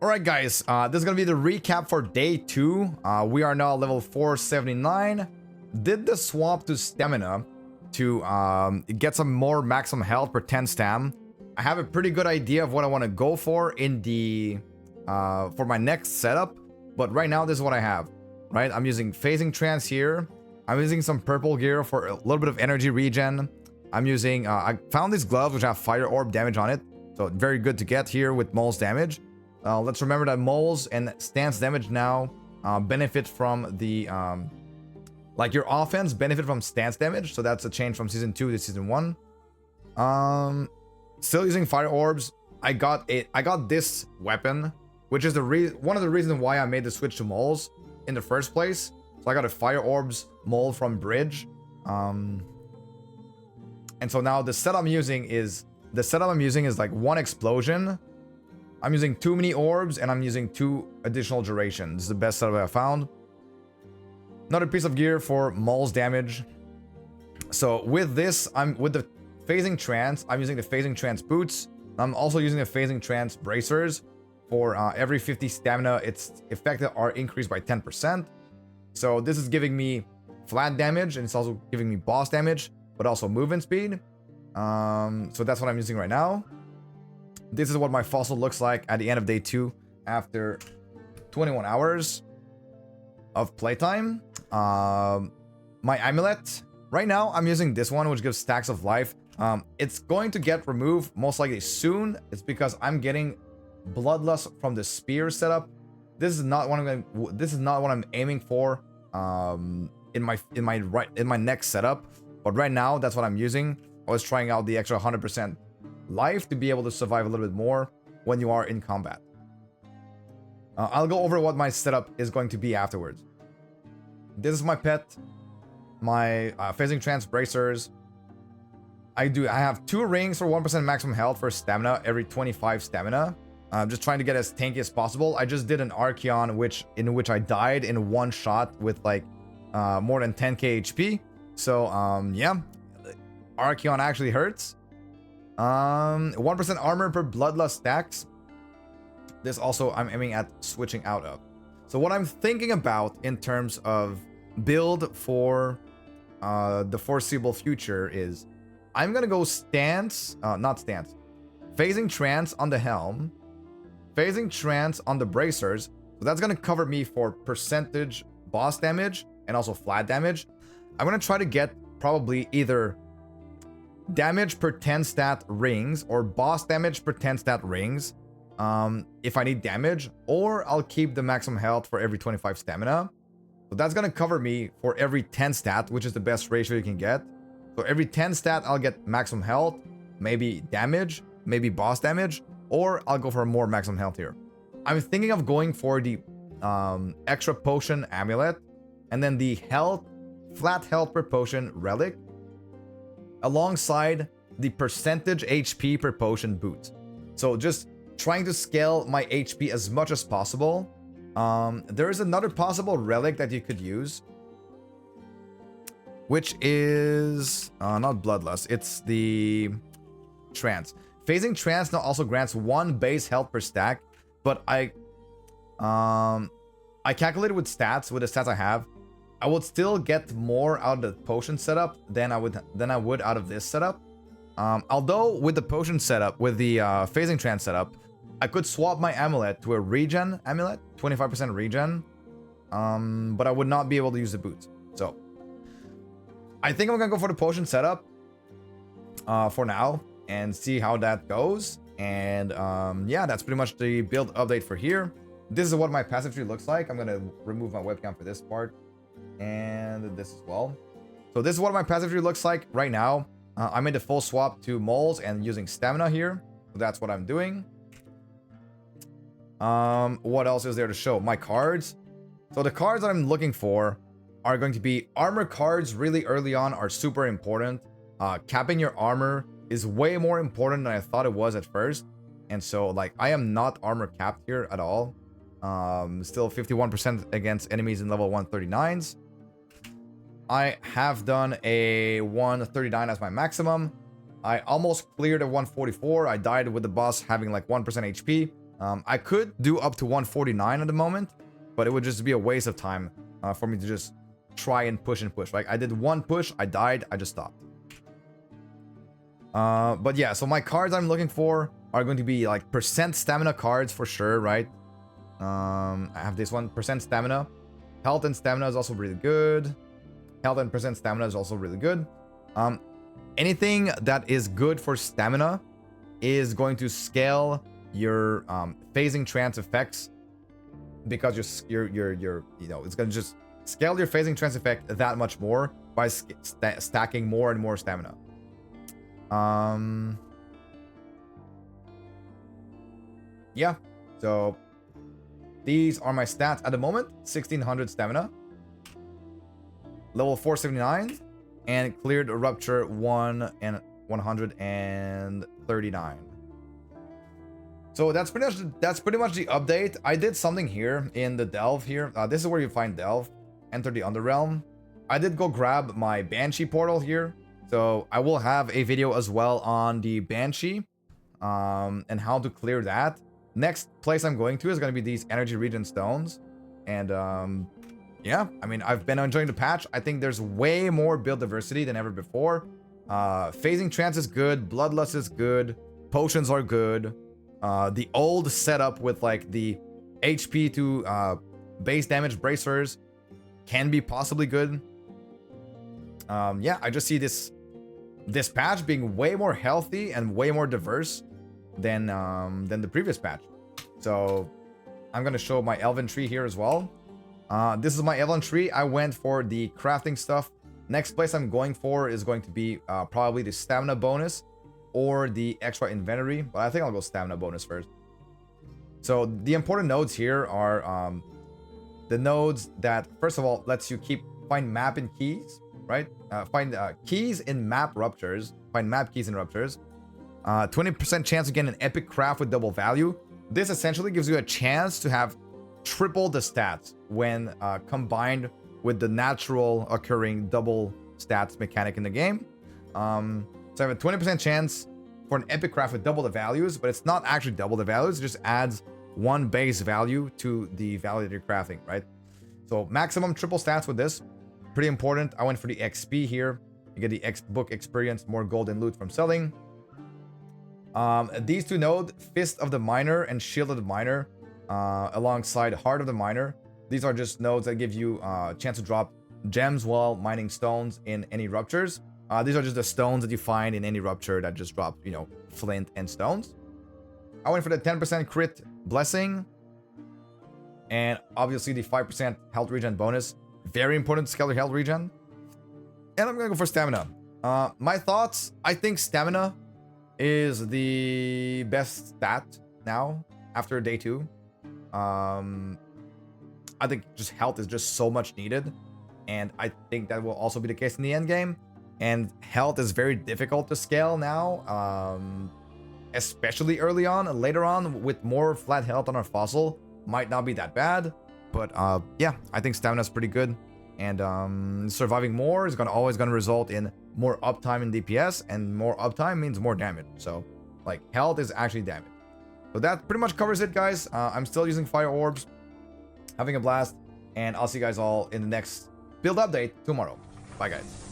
Alright guys, this is gonna be the recap for day 2. We are now level 479. Did the swap to stamina to get some more maximum health per 10 stam. I have a pretty good idea of what I want to go for in the for my next setup, but right now this is what I have. Right, I'm using phasing trance here. I'm using some purple gear for a little bit of energy regen. I'm using I found these gloves which have fire orb damage on it, so very good to get here with moles damage. Let's remember that moles and stance damage now benefit from the like your offense benefit from stance damage, so that's a change from season 2 to season 1. Still using fire orbs. I got this weapon, which is one of the reasons why I made the switch to moles in the first place. So I got a fire orbs mole from bridge, and so now the setup I'm using is like 1 explosion. I'm using too many orbs and I'm using 2 additional duration. This is the best setup I found. Another piece of gear for moles damage. So with this, with the phasing trance, I'm using the phasing trance boots. I'm also using the phasing trance bracers. For every 50 stamina, its effective are increased by 10%. So this is giving me flat damage, and it's also giving me boss damage, but also movement speed. So that's what I'm using right now. This is what my fossil looks like at the end of day 2 after 21 hours of playtime. My amulet. Right now, I'm using this one, which gives stacks of life. It's going to get removed most likely soon. It's because I'm getting bloodlust from the spear setup. This is not what I'm aiming for in my next setup. But right now, that's what I'm using. I was trying out the extra 100% life to be able to survive a little bit more when you are in combat. I'll go over what my setup is going to be afterwards. This is my pet, my phasing trance bracers. I have 2 rings for 1% maximum health for stamina every 25 stamina. I'm just trying to get as tanky as possible. I just did an Archeon in which I died in 1 shot with like more than 10k HP. So yeah, Archeon actually hurts. 1% armor per bloodlust stacks. This also I'm aiming at switching out of. So what I'm thinking about in terms of build for the foreseeable future is I'm gonna go phasing trance on the helm, phasing trance on the bracers. So that's gonna cover me for percentage boss damage and also flat damage. I'm gonna try to get probably either damage per 10 stat rings or boss damage per 10 stat rings if I need damage, or I'll keep the maximum health for every 25 stamina. So that's gonna cover me for every 10 stat, which is the best ratio you can get. So every 10 stat I'll get maximum health, maybe damage, maybe boss damage, or I'll go for more maximum health here. I'm thinking of going for the extra potion amulet and then the flat health per potion relic alongside the percentage HP per potion boot. So just trying to scale my HP as much as possible. There is another possible relic that you could use, which is not bloodlust, it's the trance. Phasing trance now also grants 1 base health per stack, but I calculated with the stats I have, I would still get more out of the potion setup than I would out of this setup. Although with the potion setup, with the phasing trance setup, I could swap my amulet to a regen amulet, 25% regen, but I would not be able to use the boots. So I think I'm gonna go for the potion setup for now and see how that goes. And yeah, that's pretty much the build update for here. This is what my passive tree looks like. I'm gonna remove my webcam for this part and this as well. So this is what my passive tree looks like right now. I made a full swap to moles and using stamina here, so that's what I'm doing. What else is there to show? My cards. So the cards that I'm looking for are going to be armor cards. Really early on are super important. Capping your armor is way more important than I thought it was at first, and so like I am not armor capped here at all. Still 51% against enemies in level 139s. I have done a 139 as my maximum. I almost cleared a 144. I died with the boss having like 1% HP. I could do up to 149 at the moment, but it would just be a waste of time for me to just try and push. Like, I did one push, I died, I just stopped. But yeah, so my cards I'm looking for are going to be like percent stamina cards for sure, right? I have this one, percent stamina. Health and stamina is also really good. Health and percent stamina is also really good. Anything that is good for stamina is going to scale your phasing trance effects, because you're you know, it's gonna just scale your phasing trance effect that much more by stacking more and more stamina. Yeah, so these are my stats at the moment. 1600 stamina, level 479, and cleared a rupture 1 and 139. So that's pretty much the update. I did something here in the Delve here. This is where you find Delve. Enter the Underrealm. I did go grab my Banshee portal here, so I will have a video as well on the Banshee and how to clear that. Next place I'm going to is going to be these energy regen stones. And yeah, I mean, I've been enjoying the patch. I think there's way more build diversity than ever before. Phasing trance is good, bloodlust is good, potions are good. The old setup with like the HP to base damage bracers can be possibly good. Yeah, I just see this patch being way more healthy and way more diverse than the previous patch. So I'm gonna show my Elven tree here as well. This is my Elven tree. I went for the crafting stuff. Next place I'm going for is going to be probably the stamina bonus or the extra inventory, but I think I'll go stamina bonus first. So the important nodes here are the nodes that, first of all, lets you find map and keys, right? Find keys in map ruptures. Find map keys in ruptures. 20% chance to get an epic craft with double value. This essentially gives you a chance to have triple the stats when combined with the natural occurring double stats mechanic in the game. So I have a 20% chance for an epic craft with double the values, but it's not actually double the values. It just adds one base value to the value that you're crafting, right? So maximum triple stats with this. Pretty important. I went for the XP here. You get the book experience, more gold and loot from selling. These two nodes, Fist of the Miner and Shield of the Miner, alongside Heart of the Miner. These are just nodes that give you a chance to drop gems while mining stones in any ruptures. These are just the stones that you find in any rupture that just drop, you know, flint and stones. I went for the 10% crit blessing. And obviously the 5% health regen bonus. Very important to scale your health regen. And I'm going to go for stamina. My thoughts, I think stamina is the best stat now after day 2. I think just health is just so much needed. And I think that will also be the case in the end game. And health is very difficult to scale now, especially early on. Later on, with more flat health on our fossil, might not be that bad. But yeah, I think stamina is pretty good. And surviving more is always gonna result in more uptime in DPS, and more uptime means more damage. So like health is actually damage. So that pretty much covers it, guys. I'm still using fire orbs, having a blast, and I'll see you guys all in the next build update tomorrow. Bye, guys.